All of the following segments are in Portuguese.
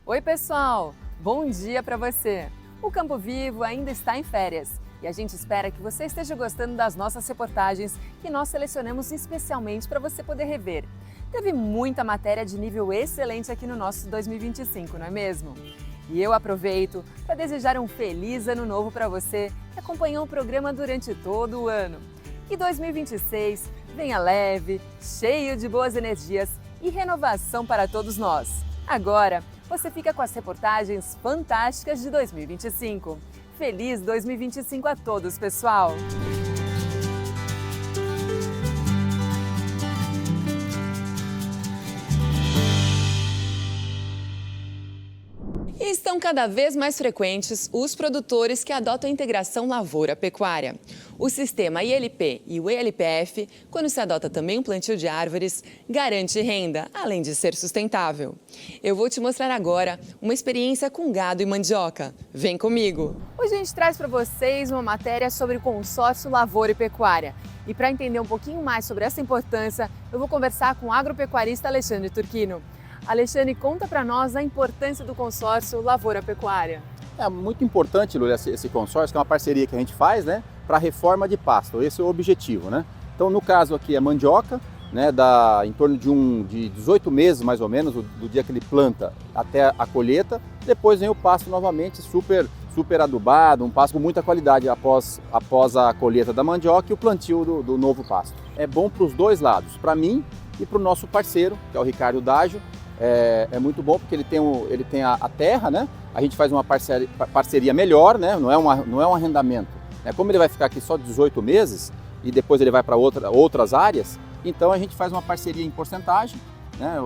Oi pessoal, bom dia para você! O Campo Vivo ainda está em férias e a gente espera que você esteja gostando das nossas reportagens que nós selecionamos especialmente para você poder rever. Teve muita matéria de nível excelente aqui no nosso 2025, não é mesmo? E eu aproveito para desejar um feliz ano novo para você que acompanhou o programa durante todo o ano. Que 2026 venha leve, cheio de boas energias e renovação para todos nós. Agora, você fica com as reportagens fantásticas de 2025. Feliz 2025 a todos, pessoal! E estão cada vez mais frequentes os produtores que adotam a integração lavoura-pecuária. O sistema ILP e o ELPF, quando se adota também o plantio de árvores, garante renda, além de ser sustentável. Eu vou te mostrar agora uma experiência com gado e mandioca. Vem comigo! Hoje a gente traz para vocês uma matéria sobre o consórcio Lavoura e Pecuária. E para entender um pouquinho mais sobre essa importância, eu vou conversar com o agropecuarista Alexandre Turquino. Alexandre, conta para nós a importância do consórcio Lavoura-Pecuária. É muito importante, Lúlia, esse consórcio, que é uma parceria que a gente faz, né, para a reforma de pasto. Esse é o objetivo, né? Então, no caso aqui é mandioca, né, dá em torno de 18 meses, mais ou menos, do dia que ele planta até a colheita. Depois vem o pasto novamente super adubado, um pasto com muita qualidade após a colheita da mandioca e o plantio do novo pasto. É bom para os dois lados, para mim e para o nosso parceiro, que é o Ricardo Daggio. É muito bom porque ele tem a terra, né? A gente faz uma parceria melhor, né? Não é um arrendamento. Como ele vai ficar aqui só 18 meses e depois ele vai para outras áreas, então a gente faz uma parceria em porcentagem, né?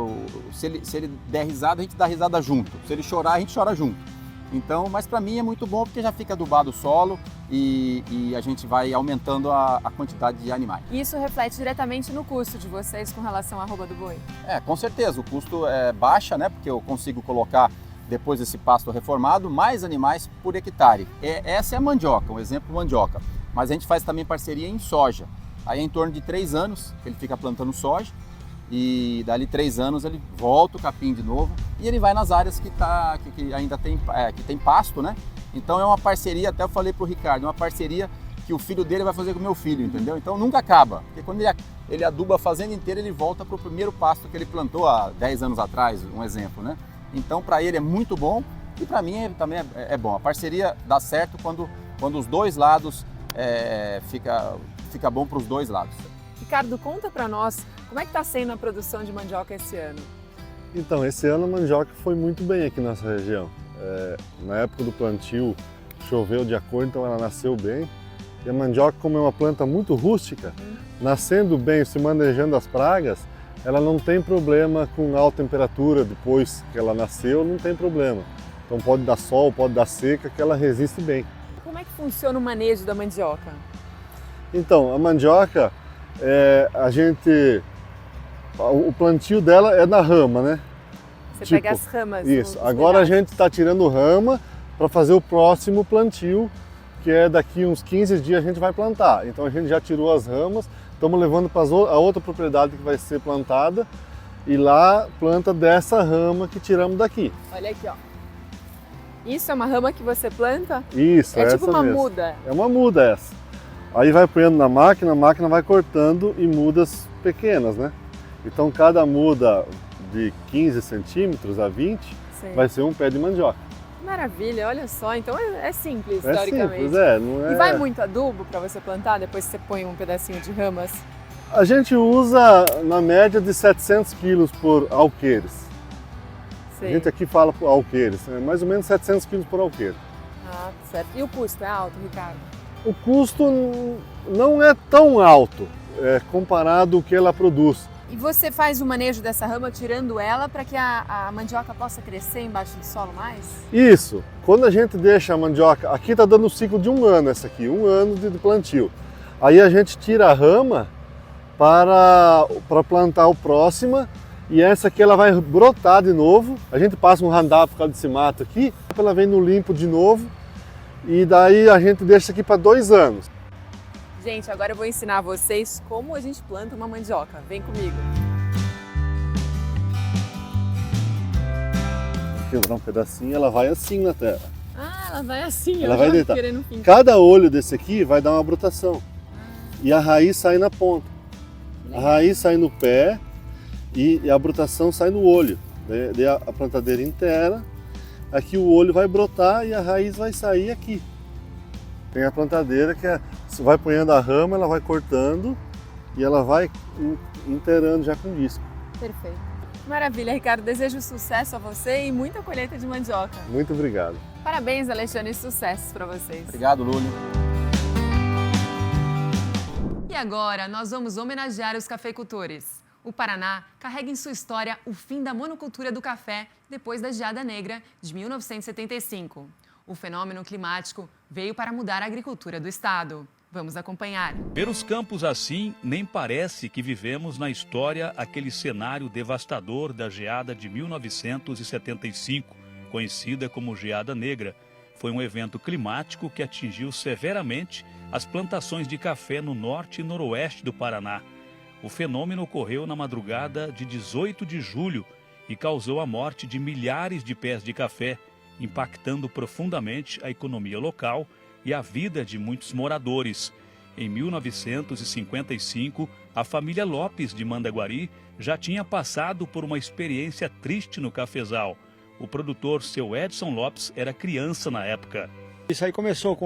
Se ele der risada, a gente dá risada junto. Se ele chorar, a gente chora junto. Então, mas para mim é muito bom porque já fica adubado o solo e a gente vai aumentando a quantidade de animais. E isso reflete diretamente no custo de vocês com relação à arroba do boi? Com certeza, o custo baixa, né? Porque eu consigo colocar, depois desse pasto reformado, mais animais por hectare. Essa é a mandioca, um exemplo mandioca. Mas a gente faz também parceria em soja. Aí é em torno de 3 anos que ele fica plantando soja. E dali 3 anos ele volta o capim de novo e ele vai nas áreas que ainda tem pasto, né? Então é uma parceria, até eu falei pro Ricardo, uma parceria que o filho dele vai fazer com o meu filho, entendeu? Então nunca acaba, porque quando ele aduba a fazenda inteira, ele volta pro primeiro pasto que ele plantou há 10 anos atrás, um exemplo, né? Então para ele é muito bom e para mim também é bom. A parceria dá certo quando os dois lados fica bom para os dois lados. Ricardo, conta para nós como é que está sendo a produção de mandioca esse ano? Então, esse ano a mandioca foi muito bem aqui nessa região. Na época do plantio choveu de acordo, então ela nasceu bem. E a mandioca, como é uma planta muito rústica, nascendo bem, se manejando as pragas, ela não tem problema com alta temperatura depois que ela nasceu, não tem problema. Então pode dar sol, pode dar seca, que ela resiste bem. Como é que funciona o manejo da mandioca? Então, a mandioca, o plantio dela é na rama, né? Você pega as ramas. Isso. Agora a gente está tirando rama para fazer o próximo plantio, que é daqui uns 15 dias a gente vai plantar. Então a gente já tirou as ramas, estamos levando para a outra propriedade que vai ser plantada e lá planta dessa rama que tiramos daqui. Olha aqui, ó. Isso é uma rama que você planta? Isso, é tipo uma mesmo. muda. É uma muda essa. Aí vai ponhando na máquina, a máquina vai cortando em mudas pequenas, né? Então cada muda de 15 centímetros a 20 vai ser um pé de mandioca. Maravilha, olha só, então é simples, é teoricamente. Simples, não é... E vai muito adubo para você plantar depois que você põe um pedacinho de ramas? A gente usa na média de 700 quilos por alqueires. A gente aqui fala por alqueires, mais ou menos 700 quilos por alqueire. Ah, certo. E o custo é alto, Ricardo? O custo não é tão alto comparado ao que ela produz. E você faz o manejo dessa rama tirando ela para que a mandioca possa crescer embaixo do solo mais? Isso. Quando a gente deixa a mandioca, aqui está dando um ciclo de 1 ano essa aqui, 1 ano de plantio. Aí a gente tira a rama para plantar o próximo e essa aqui ela vai brotar de novo. A gente passa um roundup por causa desse mato aqui, ela vem no limpo de novo e daí a gente deixa aqui para 2 anos. Gente, agora eu vou ensinar vocês como a gente planta uma mandioca. Vem comigo! quebrar um pedacinho, ela vai assim na terra. Ah, ela vai assim, Ela eu vai já deitar. querendo fincar. Cada olho desse aqui vai dar uma brotação. E a raiz sai na ponta. A raiz sai no pé e a brotação sai no olho. Daí a plantadeira inteira, aqui o olho vai brotar e a raiz vai sair aqui. Tem a plantadeira que você vai ponhando a rama, ela vai cortando e ela vai inteirando já com disco. Perfeito. Maravilha, Ricardo. Desejo sucesso a você e muita colheita de mandioca. Muito obrigado. Parabéns, Alexandre, e sucessos para vocês. Obrigado, Lúlio. E agora nós vamos homenagear os cafeicultores. O Paraná carrega em sua história o fim da monocultura do café depois da geada negra de 1975. O fenômeno climático veio para mudar a agricultura do estado. Vamos acompanhar. Ver os campos assim, nem parece que vivemos na história aquele cenário devastador da geada de 1975, conhecida como Geada Negra. Foi um evento climático que atingiu severamente as plantações de café no norte e noroeste do Paraná. O fenômeno ocorreu na madrugada de 18 de julho e causou a morte de milhares de pés de café, impactando profundamente a economia local e a vida de muitos moradores. Em 1955, a família Lopes de Mandaguari já tinha passado por uma experiência triste no cafezal. O produtor, seu Edson Lopes, era criança na época. Isso aí começou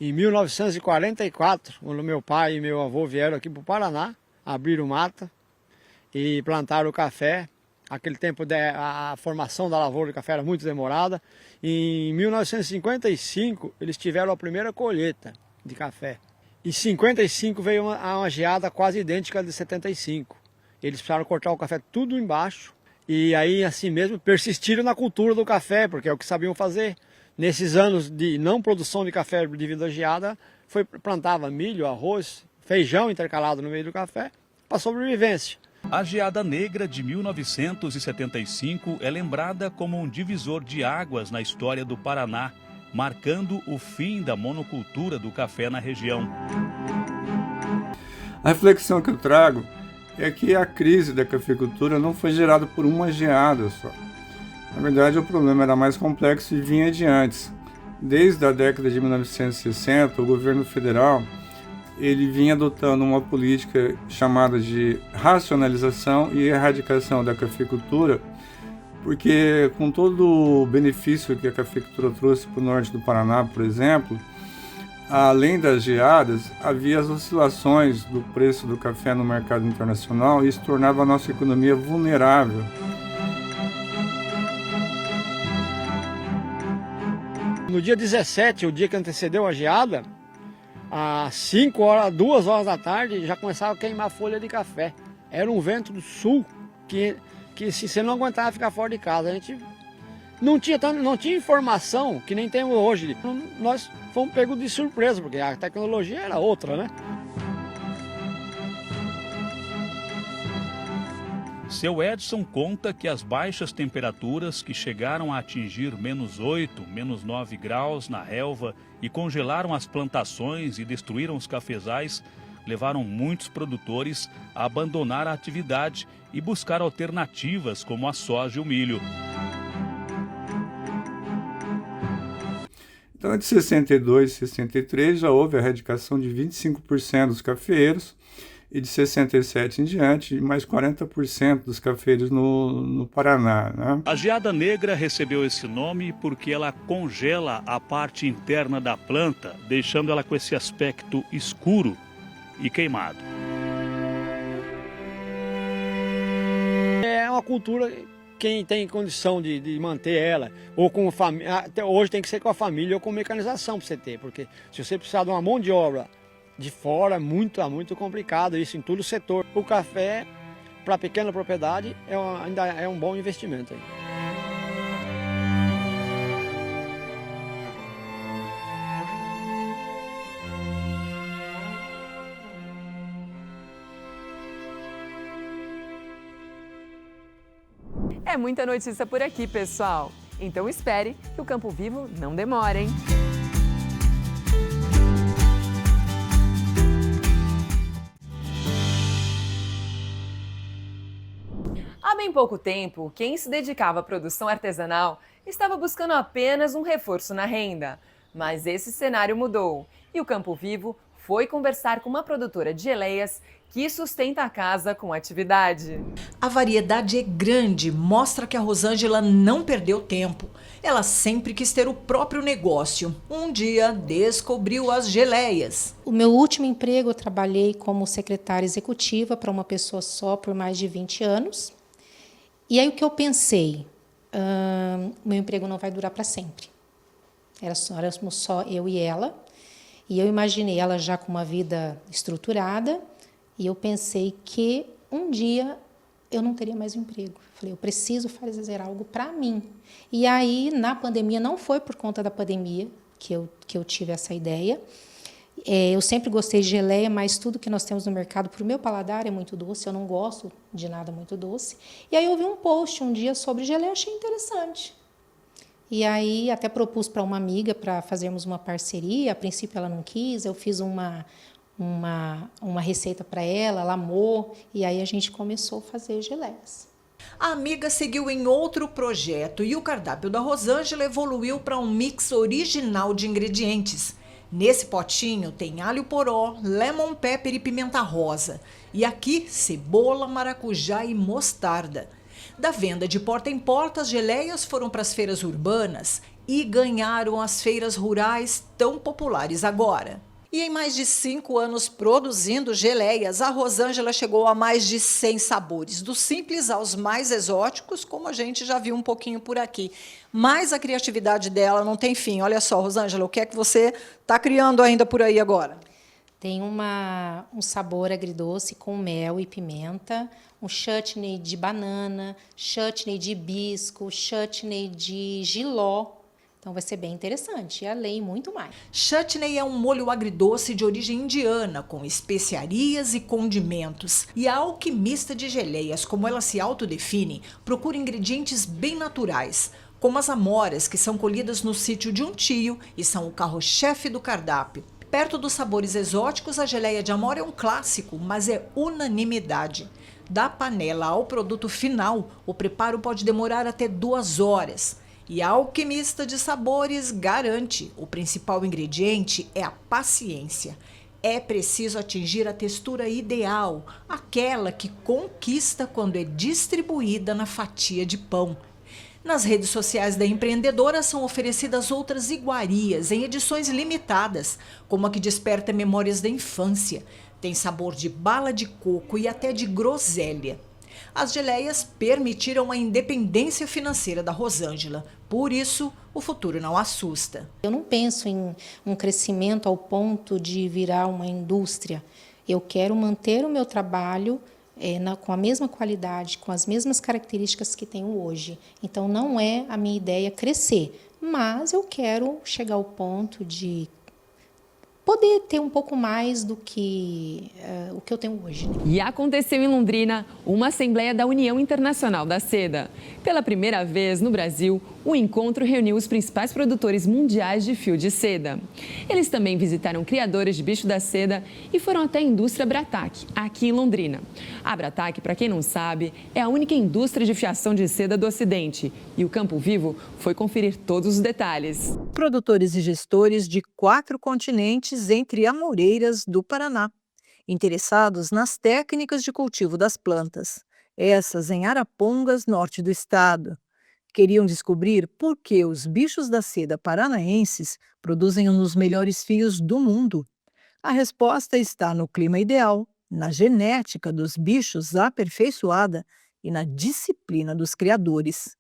em 1944, quando meu pai e meu avô vieram aqui para o Paraná, abriram mata e plantaram o café. Aquele tempo a formação da lavoura de café era muito demorada. Em 1955 eles tiveram a primeira colheita de café. Em 55 veio uma geada quase idêntica de 75. Eles precisaram cortar o café tudo embaixo e aí assim mesmo persistiram na cultura do café, porque é o que sabiam fazer. Nesses anos de não produção de café devido à geada, plantava milho, arroz, feijão intercalado no meio do café para sobrevivência. A Geada Negra de 1975 é lembrada como um divisor de águas na história do Paraná, marcando o fim da monocultura do café na região. A reflexão que eu trago é que a crise da cafeicultura não foi gerada por uma geada só. Na verdade, o problema era mais complexo e vinha de antes. Desde a década de 1960, o governo federal ele vinha adotando uma política chamada de racionalização e erradicação da cafeicultura, porque com todo o benefício que a cafeicultura trouxe para o norte do Paraná, por exemplo, além das geadas, havia as oscilações do preço do café no mercado internacional e isso tornava a nossa economia vulnerável. No dia 17, o dia que antecedeu a geada, às 5 horas, 2 horas da tarde, já começava a queimar folha de café. Era um vento do sul que se você não aguentava ficar fora de casa, a gente não tinha informação que nem temos hoje. Nós fomos pegos de surpresa, porque a tecnologia era outra, né? Seu Edson conta que as baixas temperaturas que chegaram a atingir -8, -9 graus na relva e congelaram as plantações e destruíram os cafezais, levaram muitos produtores a abandonar a atividade e buscar alternativas como a soja e o milho. Então, de 62 e 63 já houve a erradicação de 25% dos cafeeiros e de 67 em diante, mais 40% dos cafeiros no Paraná, né? A Geada Negra recebeu esse nome porque ela congela a parte interna da planta, deixando ela com esse aspecto escuro e queimado. É uma cultura, quem tem condição de manter ela, ou com família, até hoje tem que ser com a família ou com mecanização para você ter, porque se você precisar de uma mão de obra de fora é muito complicado, isso em todo o setor. O café, para pequena propriedade, ainda é um bom investimento. Aí. É muita notícia por aqui, pessoal. Então espere que o Campo Vivo não demora, hein? A Bem pouco tempo, quem se dedicava à produção artesanal estava buscando apenas um reforço na renda. Mas esse cenário mudou e o Campo Vivo foi conversar com uma produtora de geleias que sustenta a casa com atividade. A variedade é grande, mostra que a Rosângela não perdeu tempo. Ela sempre quis ter o próprio negócio. Um dia descobriu as geleias. O meu último emprego, eu trabalhei como secretária executiva para uma pessoa só por mais de 20 anos. E aí o que eu pensei, meu emprego não vai durar para sempre. Éramos só eu e ela. E eu imaginei ela já com uma vida estruturada. E eu pensei que um dia eu não teria mais um emprego. Falei, eu preciso fazer algo para mim. E aí, na pandemia, não foi por conta da pandemia que eu tive essa ideia. Eu sempre gostei de geleia, mas tudo que nós temos no mercado, para o meu paladar, é muito doce. Eu não gosto de nada muito doce. E aí eu vi um post um dia sobre geleia, achei interessante. E aí até propus para uma amiga para fazermos uma parceria. A princípio ela não quis, eu fiz uma receita para ela amou, e aí a gente começou a fazer geleias. A amiga seguiu em outro projeto e o cardápio da Rosângela evoluiu para um mix original de ingredientes. Nesse potinho tem alho poró, lemon pepper e pimenta rosa. E aqui, cebola, maracujá e mostarda. Da venda de porta em porta, as geleias foram para as feiras urbanas e ganharam as feiras rurais tão populares agora. E em mais de 5 anos produzindo geleias, a Rosângela chegou a mais de 100 sabores, dos simples aos mais exóticos, como a gente já viu um pouquinho por aqui. Mas a criatividade dela não tem fim. Olha só, Rosângela, o que é que você está criando ainda por aí agora? Tem um sabor agridoce com mel e pimenta, um chutney de banana, chutney de hibisco, chutney de jiló. Então vai ser bem interessante, e além muito mais. Chutney é um molho agridoce de origem indiana, com especiarias e condimentos. E a alquimista de geleias, como ela se autodefine, procura ingredientes bem naturais, como as amoras, que são colhidas no sítio de um tio e são o carro-chefe do cardápio. Perto dos sabores exóticos, a geleia de amora é um clássico, mas é unanimidade. Da panela ao produto final, o preparo pode demorar até 2 horas. E a alquimista de sabores garante, o principal ingrediente é a paciência. É preciso atingir a textura ideal, aquela que conquista quando é distribuída na fatia de pão. Nas redes sociais da empreendedora são oferecidas outras iguarias em edições limitadas, como a que desperta memórias da infância. Tem sabor de bala de coco e até de groselha. As geleias permitiram a independência financeira da Rosângela. Por isso, o futuro não assusta. Eu não penso em um crescimento ao ponto de virar uma indústria. Eu quero manter o meu trabalho com a mesma qualidade, com as mesmas características que tenho hoje. Então, não é a minha ideia crescer, mas eu quero chegar ao ponto de poder ter um pouco mais do que o que eu tenho hoje. E aconteceu em Londrina uma assembleia da União Internacional da Seda. Pela primeira vez no Brasil, o encontro reuniu os principais produtores mundiais de fio de seda. Eles também visitaram criadores de bicho da seda e foram até a indústria Brataque, aqui em Londrina. A Brataque, para quem não sabe, é a única indústria de fiação de seda do Ocidente. E o Campo Vivo foi conferir todos os detalhes. Produtores e gestores de 4 continentes entre amoreiras do Paraná, interessados nas técnicas de cultivo das plantas, essas em Arapongas, norte do estado. Queriam descobrir por que os bichos da seda paranaenses produzem um dos melhores fios do mundo. A resposta está no clima ideal, na genética dos bichos aperfeiçoada e na disciplina dos criadores.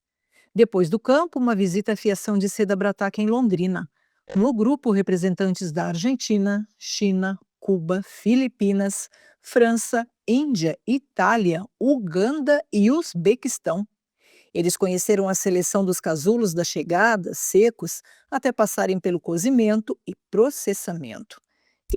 Depois do campo, uma visita à fiação de seda Brataque em Londrina. No grupo, representantes da Argentina, China, Cuba, Filipinas, França, Índia, Itália, Uganda e Uzbequistão. Eles conheceram a seleção dos casulos da chegada, secos, até passarem pelo cozimento e processamento.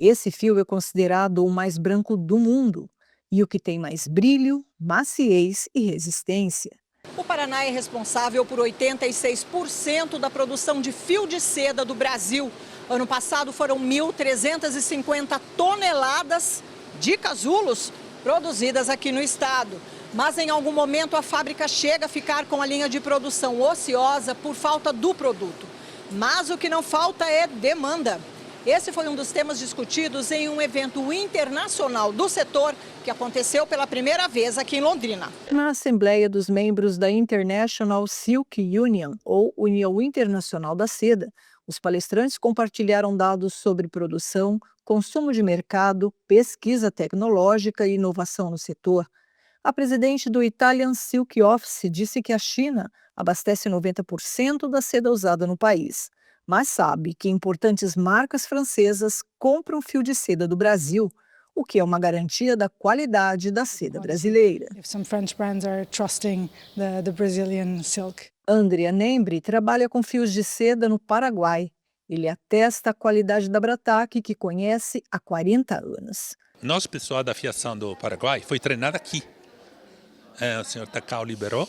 Esse fio é considerado o mais branco do mundo e o que tem mais brilho, maciez e resistência. O Paraná é responsável por 86% da produção de fio de seda do Brasil. Ano passado foram 1.350 toneladas de casulos produzidas aqui no estado. Mas em algum momento a fábrica chega a ficar com a linha de produção ociosa por falta do produto. Mas o que não falta é demanda. Esse foi um dos temas discutidos em um evento internacional do setor que aconteceu pela primeira vez aqui em Londrina. Na Assembleia dos Membros da International Silk Union, ou União Internacional da Seda, os palestrantes compartilharam dados sobre produção, consumo de mercado, pesquisa tecnológica e inovação no setor. A presidente do Italian Silk Office disse que a China abastece 90% da seda usada no país, mas sabe que importantes marcas francesas compram fio de seda do Brasil, o que é uma garantia da qualidade da seda brasileira. Andrea Nembri trabalha com fios de seda no Paraguai. Ele atesta a qualidade da Brataque, que conhece há 40 anos. Nosso pessoal da fiação do Paraguai foi treinado aqui. O senhor Takao liberou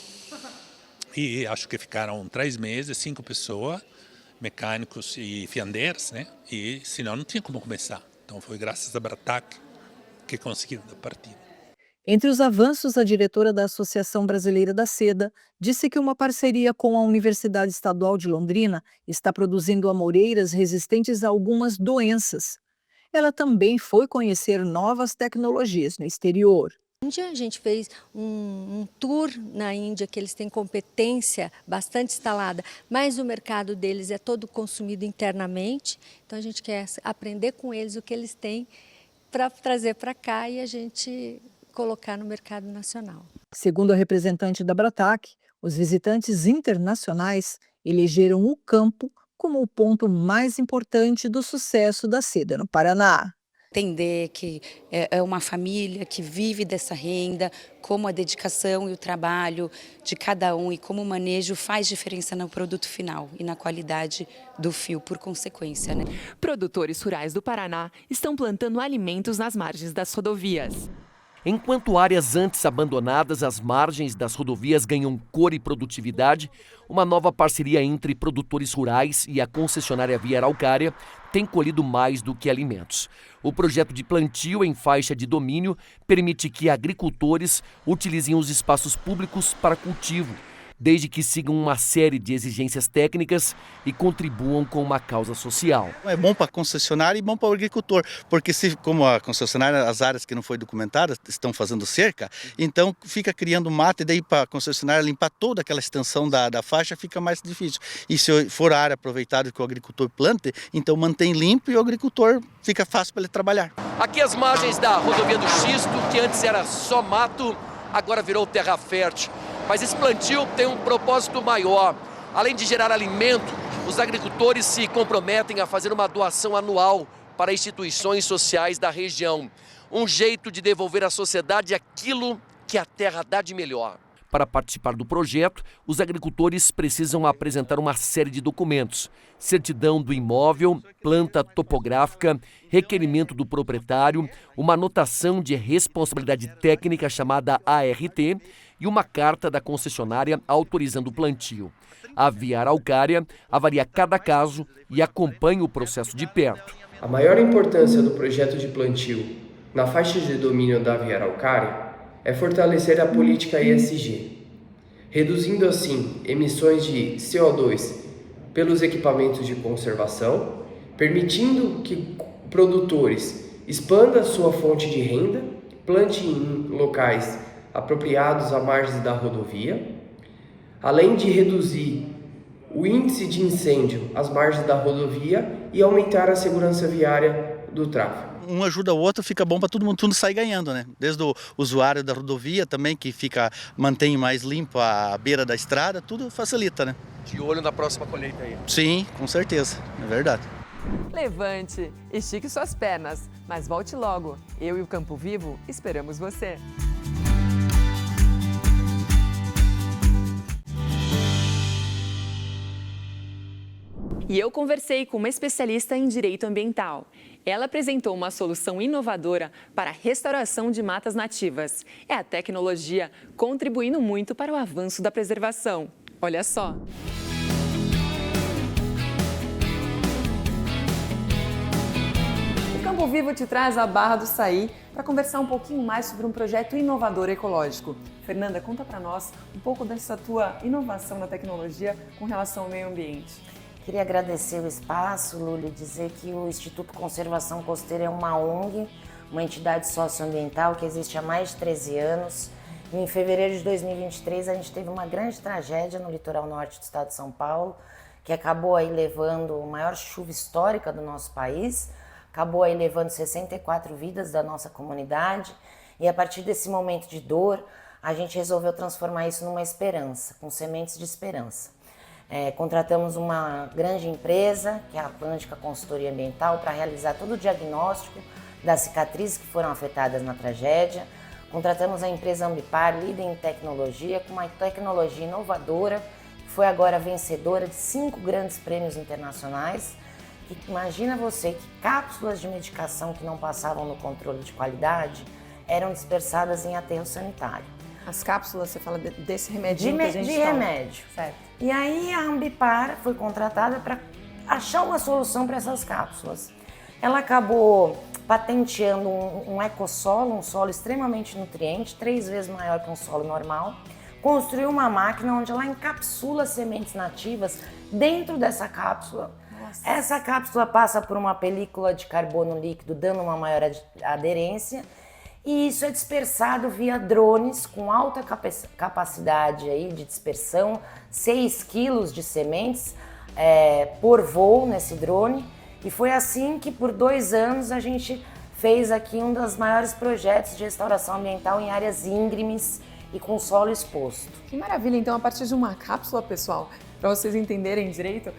e acho que ficaram 3 meses, 5 pessoas, mecânicos e fiandeiros, né? E senão não tinha como começar. Então foi graças à Brataque que conseguiram a partida. Entre os avanços, a diretora da Associação Brasileira da Seda disse que uma parceria com a Universidade Estadual de Londrina está produzindo amoreiras resistentes a algumas doenças. Ela também foi conhecer novas tecnologias no exterior. A gente fez um tour na Índia, que eles têm competência bastante instalada, mas o mercado deles é todo consumido internamente. Então a gente quer aprender com eles o que eles têm para trazer para cá e a gente colocar no mercado nacional. Segundo a representante da Brataque, os visitantes internacionais elegeram o campo como o ponto mais importante do sucesso da seda no Paraná. Entender que é uma família que vive dessa renda, como a dedicação e o trabalho de cada um e como o manejo faz diferença no produto final e na qualidade do fio, por consequência, né? Produtores rurais do Paraná estão plantando alimentos nas margens das rodovias. Enquanto áreas antes abandonadas às margens das rodovias ganham cor e produtividade, uma nova parceria entre produtores rurais e a concessionária Via Araucária tem colhido mais do que alimentos. O projeto de plantio em faixa de domínio permite que agricultores utilizem os espaços públicos para cultivo, desde que sigam uma série de exigências técnicas e contribuam com uma causa social. É bom para a concessionária e bom para o agricultor, porque como a concessionária, as áreas que não foi documentadas estão fazendo cerca, então fica criando mata e daí para a concessionária limpar toda aquela extensão da faixa fica mais difícil. E se for a área aproveitada que o agricultor plante, então mantém limpo e o agricultor fica fácil para ele trabalhar. Aqui as margens da rodovia do Xisto, que antes era só mato, agora virou terra fértil. Mas esse plantio tem um propósito maior. Além de gerar alimento, os agricultores se comprometem a fazer uma doação anual para instituições sociais da região. Um jeito de devolver à sociedade aquilo que a terra dá de melhor. Para participar do projeto, os agricultores precisam apresentar uma série de documentos: certidão do imóvel, planta topográfica, requerimento do proprietário, uma anotação de responsabilidade técnica chamada ART e uma carta da concessionária autorizando o plantio. A Via Araucária avalia cada caso e acompanha o processo de perto. A maior importância do projeto de plantio na faixa de domínio da Via Araucária é fortalecer a política ESG, reduzindo assim emissões de CO2 pelos equipamentos de conservação, permitindo que produtores expandam sua fonte de renda, plante em locais apropriados à margem da rodovia, além de reduzir o índice de incêndio às margens da rodovia e aumentar a segurança viária do tráfego. Um ajuda o outro, fica bom para todo mundo, tudo sair ganhando, né? Desde o usuário da rodovia também, que mantém mais limpo a beira da estrada, tudo facilita, né? De olho na próxima colheita aí. Sim, com certeza, é verdade. Levante, estique suas pernas, mas volte logo. Eu e o Campo Vivo esperamos você. E eu conversei com uma especialista em direito ambiental. Ela apresentou uma solução inovadora para a restauração de matas nativas. É a tecnologia contribuindo muito para o avanço da preservação. Olha só. O Campo Campo Vivo te traz a Barra do Saí para conversar um pouquinho mais sobre um projeto inovador ecológico. Fernanda, conta para nós um pouco dessa tua inovação na tecnologia com relação ao meio ambiente. Queria agradecer o espaço, Lúlia, e dizer que o Instituto Conservação Costeira é uma ONG, uma entidade socioambiental que existe há mais de 13 anos. E em fevereiro de 2023 a gente teve uma grande tragédia no litoral norte do estado de São Paulo, que acabou aí levando a maior chuva histórica do nosso país, acabou aí levando 64 vidas da nossa comunidade, e a partir desse momento de dor, a gente resolveu transformar isso numa esperança, com sementes de esperança. Contratamos uma grande empresa, que é a Atlântica Consultoria Ambiental, para realizar todo o diagnóstico das cicatrizes que foram afetadas na tragédia. Contratamos a empresa Ambipar, líder em tecnologia, com uma tecnologia inovadora, que foi agora vencedora de 5 grandes prêmios internacionais. Imagina você que cápsulas de medicação que não passavam no controle de qualidade eram dispersadas em aterro sanitário. As cápsulas, você fala desse remedinho que a gente de toma. remédio. Certo. E aí a Ambipar foi contratada para achar uma solução para essas cápsulas. Ela acabou patenteando um ecossolo, um solo extremamente nutriente, 3 vezes maior que um solo normal. Construiu uma máquina onde ela encapsula sementes nativas dentro dessa cápsula. Nossa. Essa cápsula passa por uma película de carbono líquido, dando uma maior aderência. E isso é dispersado via drones com alta capacidade aí de dispersão, 6 quilos de sementes por voo nesse drone. E foi assim que por 2 anos a gente fez aqui um dos maiores projetos de restauração ambiental em áreas íngremes e com solo exposto. Que maravilha, então a partir de uma cápsula, pessoal, para vocês entenderem direito,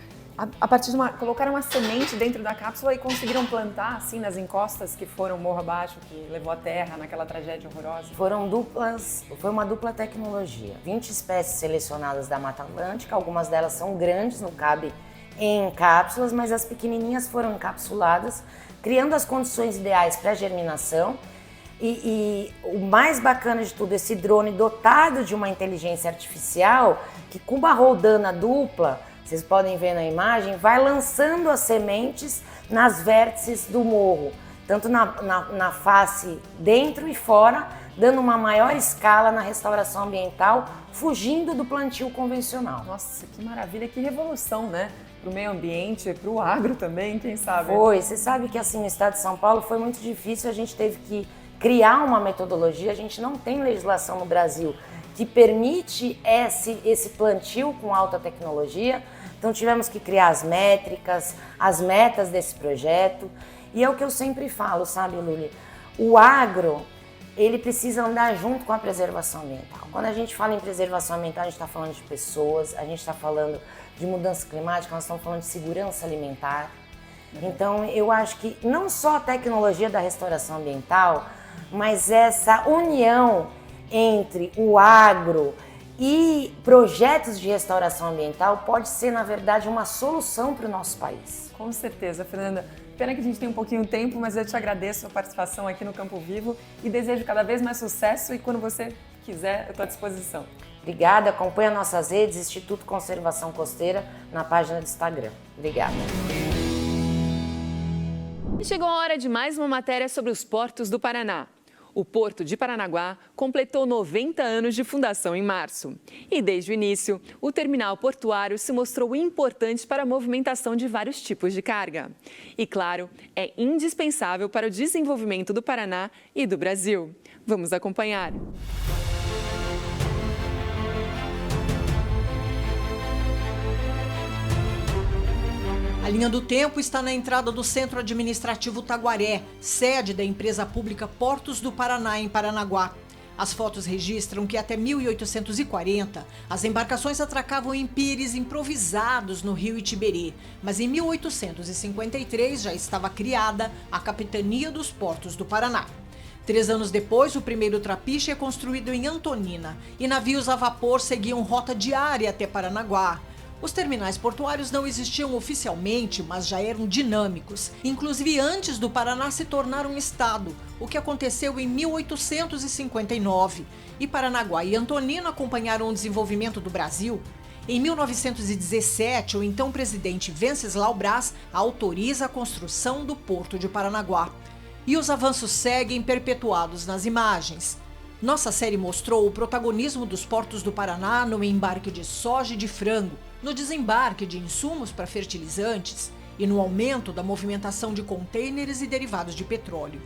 a partir de colocaram uma semente dentro da cápsula e conseguiram plantar assim nas encostas que foram morro abaixo, que levou a terra naquela tragédia horrorosa? Foi uma dupla tecnologia. 20 espécies selecionadas da Mata Atlântica, algumas delas são grandes, não cabe em cápsulas, mas as pequenininhas foram encapsuladas, criando as condições ideais para a germinação. E o mais bacana de tudo, esse drone dotado de uma inteligência artificial, que com uma roldana dupla, vocês podem ver na imagem, vai lançando as sementes nas vértices do morro, tanto na face dentro e fora, dando uma maior escala na restauração ambiental, fugindo do plantio convencional. Nossa, que maravilha, que revolução, né? Para o meio ambiente, para o agro também, quem sabe? Foi, você sabe que assim no estado de São Paulo foi muito difícil, a gente teve que criar uma metodologia, a gente não tem legislação no Brasil que permite esse plantio com alta tecnologia, então tivemos que criar as métricas, as metas desse projeto, e é o que eu sempre falo, sabe, Luli? O agro, ele precisa andar junto com a preservação ambiental. Quando a gente fala em preservação ambiental, a gente está falando de pessoas, a gente está falando de mudança climática, nós estamos falando de segurança alimentar. Então, eu acho que não só a tecnologia da restauração ambiental, mas essa união entre o agro e projetos de restauração ambiental pode ser, na verdade, uma solução para o nosso país. Com certeza, Fernanda. Pena que a gente tem um pouquinho de tempo, mas eu te agradeço a participação aqui no Campo Vivo e desejo cada vez mais sucesso, e quando você quiser, eu estou à disposição. Obrigada, acompanhe as nossas redes, Instituto Conservação Costeira, na página do Instagram. Obrigada. E chegou a hora de mais uma matéria sobre os portos do Paraná. O Porto de Paranaguá completou 90 anos de fundação em março. E desde o início, o terminal portuário se mostrou importante para a movimentação de vários tipos de carga. E, claro, é indispensável para o desenvolvimento do Paraná e do Brasil. Vamos acompanhar. A linha do tempo está na entrada do Centro Administrativo Taguaré, sede da empresa pública Portos do Paraná, em Paranaguá. As fotos registram que até 1840, as embarcações atracavam em pires improvisados no rio Itiberê, mas em 1853 já estava criada a Capitania dos Portos do Paraná. 3 anos depois, o primeiro trapiche é construído em Antonina e navios a vapor seguiam rota diária até Paranaguá. Os terminais portuários não existiam oficialmente, mas já eram dinâmicos, inclusive antes do Paraná se tornar um estado, o que aconteceu em 1859. E Paranaguá e Antonina acompanharam o desenvolvimento do Brasil. Em 1917, o então presidente Venceslau Braz autoriza a construção do Porto de Paranaguá. E os avanços seguem perpetuados nas imagens. Nossa série mostrou o protagonismo dos portos do Paraná no embarque de soja e de frango, no desembarque de insumos para fertilizantes e no aumento da movimentação de contêineres e derivados de petróleo.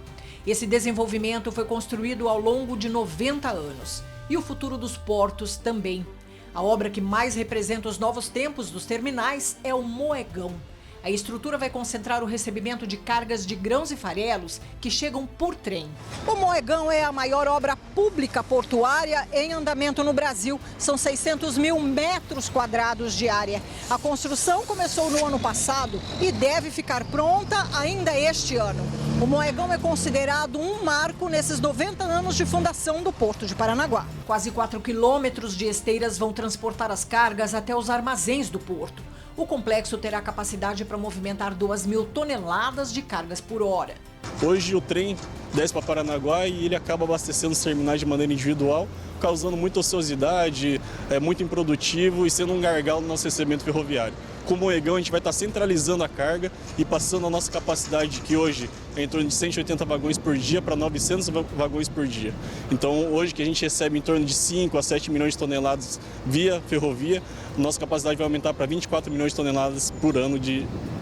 Esse desenvolvimento foi construído ao longo de 90 anos e o futuro dos portos também. A obra que mais representa os novos tempos dos terminais é o Moegão. A estrutura vai concentrar o recebimento de cargas de grãos e farelos que chegam por trem. O Moegão é a maior obra pública portuária em andamento no Brasil. São 600 mil metros quadrados de área. A construção começou no ano passado e deve ficar pronta ainda este ano. O Moegão é considerado um marco nesses 90 anos de fundação do Porto de Paranaguá. Quase 4 quilômetros de esteiras vão transportar as cargas até os armazéns do porto. O complexo terá capacidade para movimentar 2.000 toneladas de cargas por hora. Hoje o trem desce para Paranaguá e ele acaba abastecendo os terminais de maneira individual, causando muita ociosidade, é muito improdutivo e sendo um gargalo no nosso recebimento ferroviário. Com o Moegão a gente vai estar centralizando a carga e passando a nossa capacidade, que hoje é em torno de 180 vagões por dia, para 900 vagões por dia. Então hoje que a gente recebe em torno de 5 a 7 milhões de toneladas via ferrovia, nossa capacidade vai aumentar para 24 milhões de toneladas por ano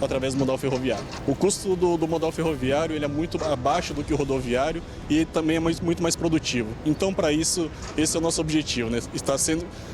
através do modal ferroviário. O custo do modal ferroviário ele é muito abaixo do que o rodoviário e também é muito mais produtivo. Então, para isso, esse é o nosso objetivo, né?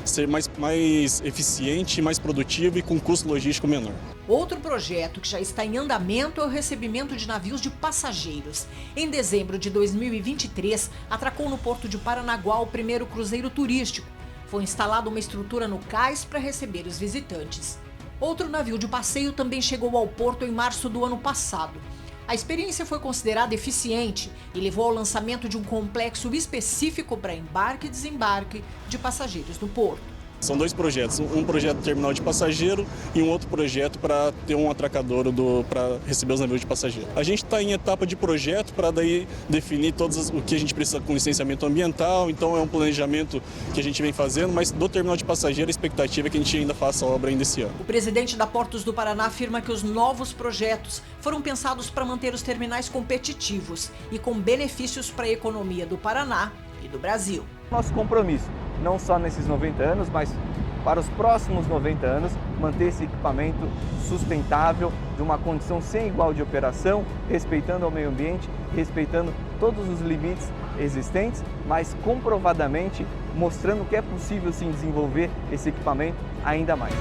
Ser mais eficiente, mais produtivo e com custo logístico menor. Outro projeto que já está em andamento é o recebimento de navios de passageiros. Em dezembro de 2023, atracou no Porto de Paranaguá o primeiro cruzeiro turístico. Foi instalada uma estrutura no cais para receber os visitantes. Outro navio de passeio também chegou ao porto em março do ano passado. A experiência foi considerada eficiente e levou ao lançamento de um complexo específico para embarque e desembarque de passageiros no porto. São dois projetos, um projeto de terminal de passageiro e um outro projeto para ter um atracadouro para receber os navios de passageiro. A gente está em etapa de projeto para daí definir o que a gente precisa com licenciamento ambiental, então é um planejamento que a gente vem fazendo, mas do terminal de passageiro a expectativa é que a gente ainda faça a obra ainda esse ano. O presidente da Portos do Paraná afirma que os novos projetos foram pensados para manter os terminais competitivos e com benefícios para a economia do Paraná e do Brasil. Nosso compromisso, não só nesses 90 anos, mas para os próximos 90 anos, manter esse equipamento sustentável, de uma condição sem igual de operação, respeitando ao meio ambiente, respeitando todos os limites existentes, mas comprovadamente mostrando que é possível sim desenvolver esse equipamento ainda mais.